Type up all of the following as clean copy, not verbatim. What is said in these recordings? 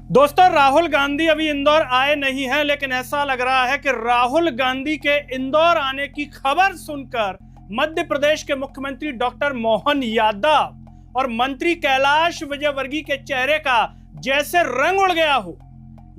दोस्तों, राहुल गांधी अभी इंदौर आए नहीं हैं, लेकिन ऐसा लग रहा है कि राहुल गांधी के इंदौर आने की खबर सुनकर मध्य प्रदेश के मुख्यमंत्री डॉक्टर मोहन यादव और मंत्री कैलाश विजयवर्गीय के चेहरे का जैसे रंग उड़ गया हो।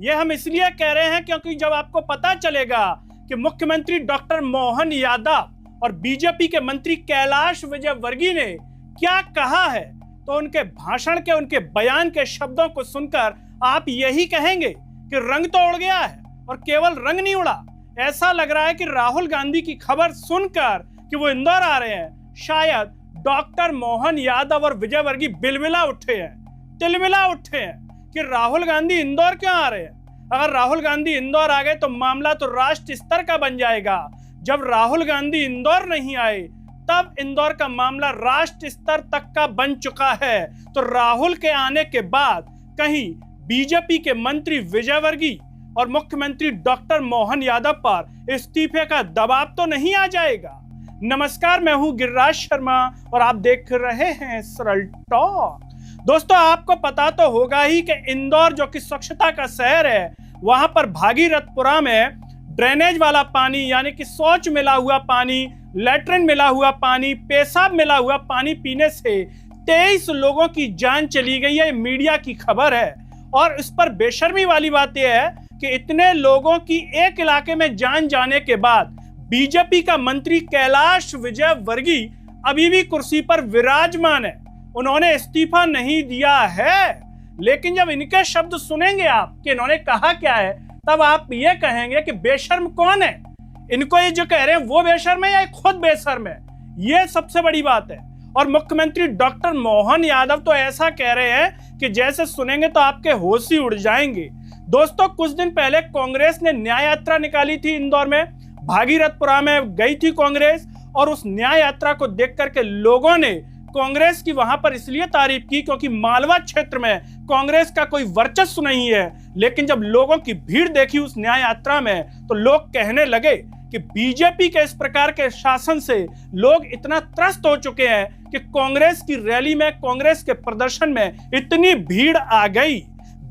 यह हम इसलिए कह रहे हैं क्योंकि जब आपको पता चलेगा कि मुख्यमंत्री डॉक्टर मोहन यादव और बीजेपी के मंत्री कैलाश विजयवर्गीय ने क्या कहा है, तो उनके भाषण के, उनके बयान के शब्दों को सुनकर आप यही कहेंगे कि रंग तो उड़ गया है। और केवल रंग नहीं उड़ा, ऐसा लग रहा है कि राहुल गांधी की खबर सुनकर कि वो इंदौर आ रहे हैं, शायद डॉक्टर मोहन यादव और विजयवर्गीय बिलबिला उठे हैं, तिलमिला उठे हैं कि राहुल गांधी इंदौर क्यों आ रहे हैं। अगर राहुल गांधी इंदौर आ गए तो मामला तो राष्ट्र स्तर का बन जाएगा। जब राहुल गांधी इंदौर नहीं आए तब इंदौर का मामला राष्ट्र स्तर तक का बन चुका है। तो राहुल के आने के बाद कहीं बीजेपी के मंत्री विजयवर्गीय और मुख्यमंत्री डॉक्टर मोहन यादव पर इस्तीफे का दबाव तो नहीं आ जाएगा। नमस्कार, मैं हूं गिरिराज शर्मा और आप देख रहे हैं सरल टॉक। दोस्तों, आपको पता तो होगा ही कि इंदौर जो कि स्वच्छता का शहर है, वहां पर भागीरथपुरा में ड्रेनेज वाला पानी यानी कि शौच मिला हुआ पानी, लैट्रिन मिला हुआ पानी, पेशाब मिला हुआ पानी पीने से 23 लोगों की जान चली गई है। मीडिया की खबर है और इस पर बेशर्मी वाली बात यह है कि इतने लोगों की एक इलाके में जान जाने के बाद बीजेपी का मंत्री कैलाश विजयवर्गीय अभी भी कुर्सी पर विराजमान है। उन्होंने इस्तीफा नहीं दिया है, लेकिन जब इनके शब्द सुनेंगे आप कि इन्होंने कहा क्या है, तब आप ये कहेंगे कि बेशर्म कौन है। इनको ये जो कह रहे हैं वो बेशर्म है या खुद बेशर्म है, ये सबसे बड़ी बात है। और मुख्यमंत्री डॉक्टर मोहन यादव तो ऐसा कह रहे हैं कि जैसे सुनेंगे तो आपके होश ही उड़ जाएंगे। दोस्तों, कुछ दिन पहले कांग्रेस ने न्याय यात्रा निकाली थी इंदौर में, भागीरथपुरा में गई थी कांग्रेस, और उस न्याय यात्रा को देख करके लोगों ने कांग्रेस की वहां पर इसलिए तारीफ की क्योंकि मालवा क्षेत्र में कांग्रेस का कोई वर्चस्व नहीं है। लेकिन जब लोगों की भीड़ देखी उस न्याय यात्रा में, तो लोग कहने लगे कि बीजेपी के इस प्रकार के शासन से लोग इतना त्रस्त हो चुके हैं कि कांग्रेस की रैली में, कांग्रेस के प्रदर्शन में इतनी भीड़ आ गई।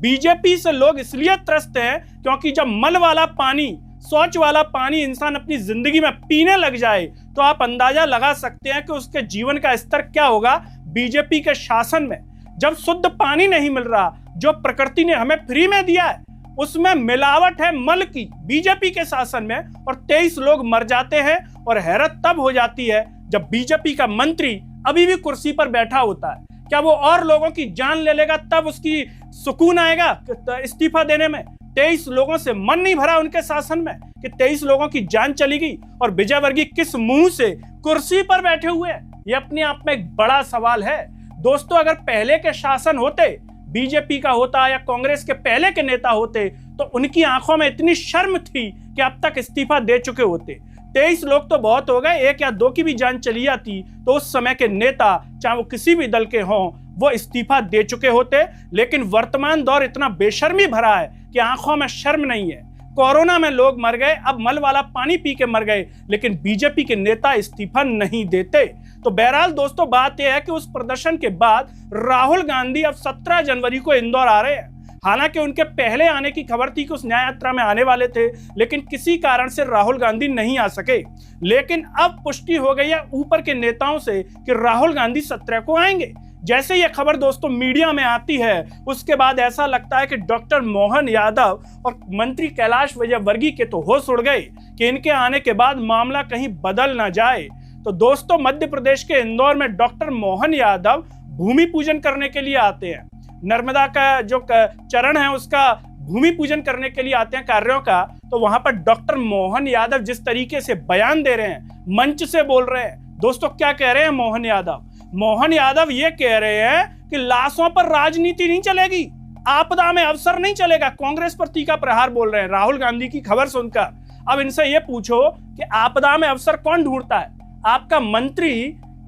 बीजेपी से लोग इसलिए त्रस्त हैं क्योंकि जब मल वाला पानी, शौच वाला पानी इंसान अपनी जिंदगी में पीने लग जाए तो आप अंदाजा लगा सकते हैं कि उसके जीवन का स्तर क्या होगा बीजेपी के शासन में। जब शुद्ध पानी नहीं मिल रहा, जो प्रकृति ने हमें फ्री में दिया है, उसमें मिलावट है मल की बीजेपी के शासन में, और 23 लोग मर जाते हैं। और हैरत तब हो जाती है जब बीजेपी का मंत्री अभी भी कुर्सी पर बैठा होता है। क्या वो और लोगों की जान ले लेगा तब उसकी सुकून आएगा इस्तीफा देने में? 23 लोगों से मन नहीं भरा उनके शासन में कि 23 लोगों की जान चली गई, और विजयवर्गीय किस मुंह से कुर्सी पर बैठे हुए हैं? ये अपने आप में एक बड़ा सवाल है। दोस्तों, अगर पहले के शासन होते, बीजेपी का होता या कांग्रेस के पहले के नेता होते, तो उनकी आंखों में इतनी शर्म थी कि अब तक इस्तीफा दे चुके होते। 23 लोग तो बहुत हो गए, 1 या 2 की भी जान चली जाती तो उस समय के नेता, चाहे वो किसी भी दल के हों, वो इस्तीफा दे चुके होते। लेकिन वर्तमान दौर इतना बेशर्मी भरा है कि आंखों में शर्म नहीं है। कोरोना में लोग मर गए, अब मल वाला पानी पी के मर गए, लेकिन बीजेपी के नेता इस्तीफा नहीं देते। तो बहरहाल दोस्तों, बात यह है कि उस प्रदर्शन के बाद राहुल गांधी अब 17 जनवरी को इंदौर आ रहे हैं। हालांकि उनके पहले आने की खबर थी कि उस न्याय यात्रा में आने वाले थे, लेकिन किसी कारण से राहुल गांधी नहीं आ सके। लेकिन अब पुष्टि हो गई है ऊपर के नेताओं से कि राहुल गांधी 17 को आएंगे। जैसे ये खबर दोस्तों मीडिया में आती है, उसके बाद ऐसा लगता है कि डॉक्टर मोहन यादव और मंत्री कैलाश विजयवर्गीय के तो होश उड़ गए कि इनके आने के बाद मामला कहीं बदल ना जाए। तो दोस्तों, मध्य प्रदेश के इंदौर में डॉक्टर मोहन यादव भूमि पूजन करने के लिए आते हैं। नर्मदा का जो चरण है उसका भूमि पूजन करने के लिए आते हैं, कार्यों का। तो वहां पर डॉक्टर मोहन यादव जिस तरीके से बयान दे रहे हैं, मंच से बोल रहे हैं, दोस्तों क्या कह रहे हैं मोहन यादव? मोहन यादव ये कह रहे हैं कि लाशों पर राजनीति नहीं चलेगी, आपदा में अवसर नहीं चलेगा। कांग्रेस पर तीखा प्रहार बोल रहे हैं राहुल गांधी की खबर सुनकर। अब इनसे ये पूछो कि आपदा में अवसर कौन ढूंढता है? आपका मंत्री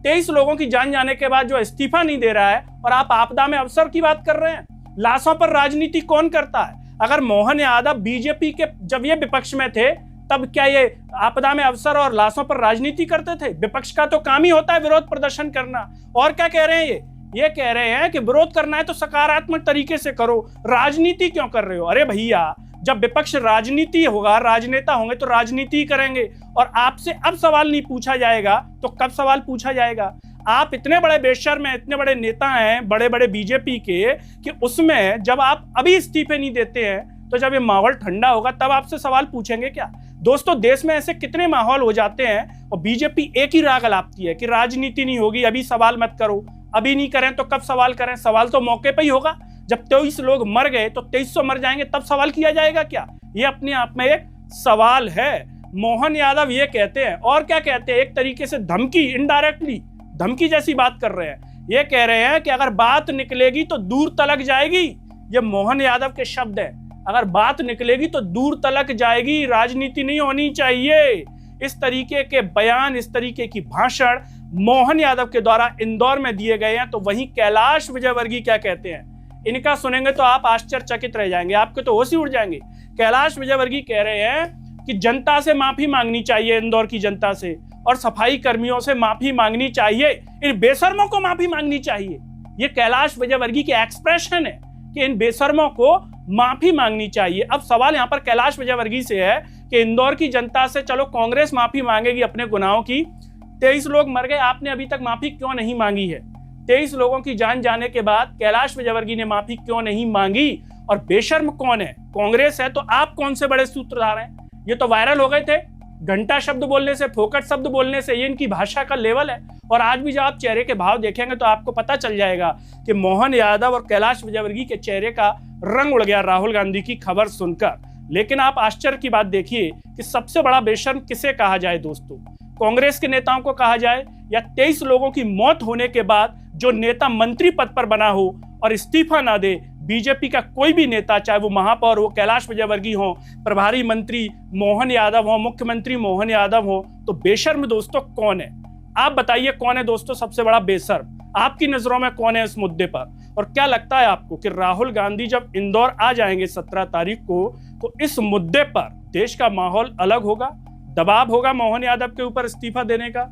23 लोगों की जान जाने के बाद जो इस्तीफा नहीं दे रहा है, और आप आपदा में अवसर की बात कर रहे हैं। लाशों पर राजनीति कौन करता है? अगर मोहन यादव बीजेपी के जब ये विपक्ष में थे, तब क्या ये आपदा में अवसर और लाशों पर राजनीति करते थे? विपक्ष का तो काम ही होता है विरोध प्रदर्शन करना। और क्या कह रहे हैं ये ये कह रहे हैं कि विरोध करना है तो सकारात्मक तरीके से करो, राजनीति क्यों कर रहे हो। अरे भैया, जब विपक्ष राजनीति होगा, राजनेता होंगे तो राजनीति करेंगे, और आपसे अब सवाल नहीं पूछा जाएगा तो कब सवाल पूछा जाएगा। आप इतने बड़े बेशर्म हैं, इतने बड़े नेता हैं बड़े बड़े बीजेपी के, कि उसमें जब आप अभी इस्तीफे नहीं देते हैं तो जब ये माहौल ठंडा होगा तब आपसे सवाल पूछेंगे क्या। दोस्तों, देश में ऐसे कितने माहौल हो जाते हैं और बीजेपी एक ही राग अलापती है कि राजनीति नहीं होगी, अभी सवाल मत करो, अभी नहीं करें तो कब सवाल करें। सवाल तो मौके पर ही होगा, जब 23 लोग मर गए तो 2300 मर जाएंगे तब सवाल किया जाएगा क्या। ये अपने आप में एक सवाल है। मोहन यादव ये कहते हैं, और क्या कहते हैं, एक तरीके से धमकी, इनडायरेक्टली धमकी जैसी बात कर रहे हैं। ये कह रहे हैं कि अगर बात निकलेगी तो दूर तलक जाएगी। ये मोहन यादव के शब्द हैं, अगर बात निकलेगी तो दूर तलक जाएगी, राजनीति नहीं होनी चाहिए। इस तरीके के बयान, इस तरीके की भाषण मोहन यादव के द्वारा इंदौर में दिए गए हैं। तो वहीं कैलाश विजयवर्गीय क्या कहते हैं, इनका सुनेंगे तो आप आश्चर्यचकित रह जाएंगे, आपके तो होश ही उड़ जाएंगे। कैलाश विजयवर्गीय कह रहे हैं कि जनता से माफी मांगनी चाहिए, इंदौर की जनता से, और सफाई कर्मियों से माफी मांगनी चाहिए, इन बेशर्मों को माफी मांगनी चाहिए। ये कैलाश विजयवर्गीय के एक्सप्रेशन है कि इन बेशर्मों को माफी मांगनी चाहिए। अब सवाल यहाँ पर कैलाश विजयवर्गीय से है कि इंदौर की जनता से चलो कांग्रेस माफी मांगेगी अपने गुनाहों की, 23 लोग मर गए, आपने अभी तक माफी क्यों नहीं मांगी है। 23 लोगों की जान जाने के बाद कैलाश विजयवर्गीय ने माफी क्यों नहीं मांगी। और बेशर्म कौन है, कांग्रेस है, तो आप कौन से बड़े सूत्रधार हैं। ये तो वायरल हो गए थे, घंटा शब्द बोलने से, फोकट शब्द बोलने से, ये इनकी भाषा का लेवल है। और आज भी जब आप चेहरे के भाव देखेंगे तो आपको पता चल जाएगा कि मोहन यादव और कैलाश विजयवर्गीय के चेहरे का रंग उड़ गया राहुल गांधी की खबर सुनकर। लेकिन आप आश्चर्य की बात देखिए कि सबसे बड़ा बेशर्म किसे कहा जाए दोस्तों, कांग्रेस के नेताओं को कहा जाए, या 23 लोगों की मौत होने के बाद जो नेता मंत्री पद पर बना हो और इस्तीफा ना दे, बीजेपी का कोई भी नेता, चाहे वो महापौर हो कैलाश विजयवर्गीय हो, प्रभारी मंत्री मोहन यादव हो, मुख्यमंत्री मोहन यादव हो, तो बेशर्म दोस्तों कौन है। आप बताइए कौन है दोस्तों सबसे बड़ा बेशर्म, आपकी नजरों में कौन है इस मुद्दे पर। और क्या लगता है आपको कि राहुल गांधी जब इंदौर आ जाएंगे 17 तारीख को, तो इस मुद्दे पर देश का माहौल अलग होगा, दबाव होगा मोहन यादव के ऊपर इस्तीफा देने का,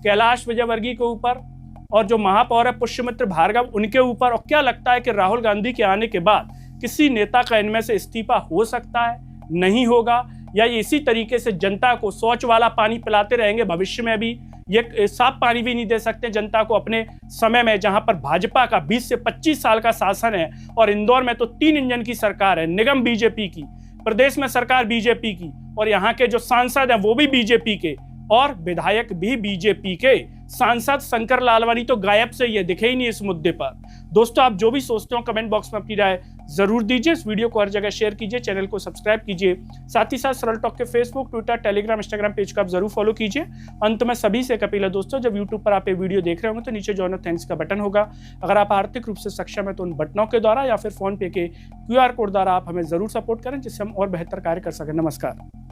कैलाश विजयवर्गीय के ऊपर, और जो महापौर है पुष्यमित्र भार्गव उनके ऊपर। और क्या लगता है कि राहुल गांधी के आने के बाद किसी नेता का इनमें से इस्तीफा हो सकता है, नहीं होगा, या ये इसी तरीके से जनता को शौच वाला पानी पिलाते रहेंगे भविष्य में भी, ये साफ पानी भी नहीं दे सकते जनता को अपने समय में, जहां पर भाजपा का 20 से 25 साल का शासन है और इंदौर में तो 3 इंजन की सरकार है, निगम बीजेपी की, प्रदेश में सरकार बीजेपी की, और यहाँ के जो सांसद हैं वो भी बीजेपी के, और विधायक भी बीजेपी के। सांसद शंकर लालवानी तो गायब से ये दिखे ही नहीं इस मुद्दे पर। दोस्तों, आप जो भी सोचते हो कमेंट बॉक्स में अपनी राय जरूर दीजिए। इस वीडियो को हर जगह शेयर कीजिए, चैनल को सब्सक्राइब कीजिए, साथ ही साथ सरल टॉक के Facebook, Twitter, Telegram, Instagram page को आप जरूर फॉलो कीजिए। अंत में सभी से एक अपील है दोस्तों, जब यूट्यूब पर आप ये वीडियो देख रहे होंगे तो नीचे जॉइन थैंक्स का बटन होगा। अगर आप आर्थिक रूप से सक्षम है तो उन बटनों के द्वारा या फिर फोन पे के QR कोड द्वारा आप हमें जरूर सपोर्ट करें, जिससे हम और बेहतर कार्य कर सकें। नमस्कार।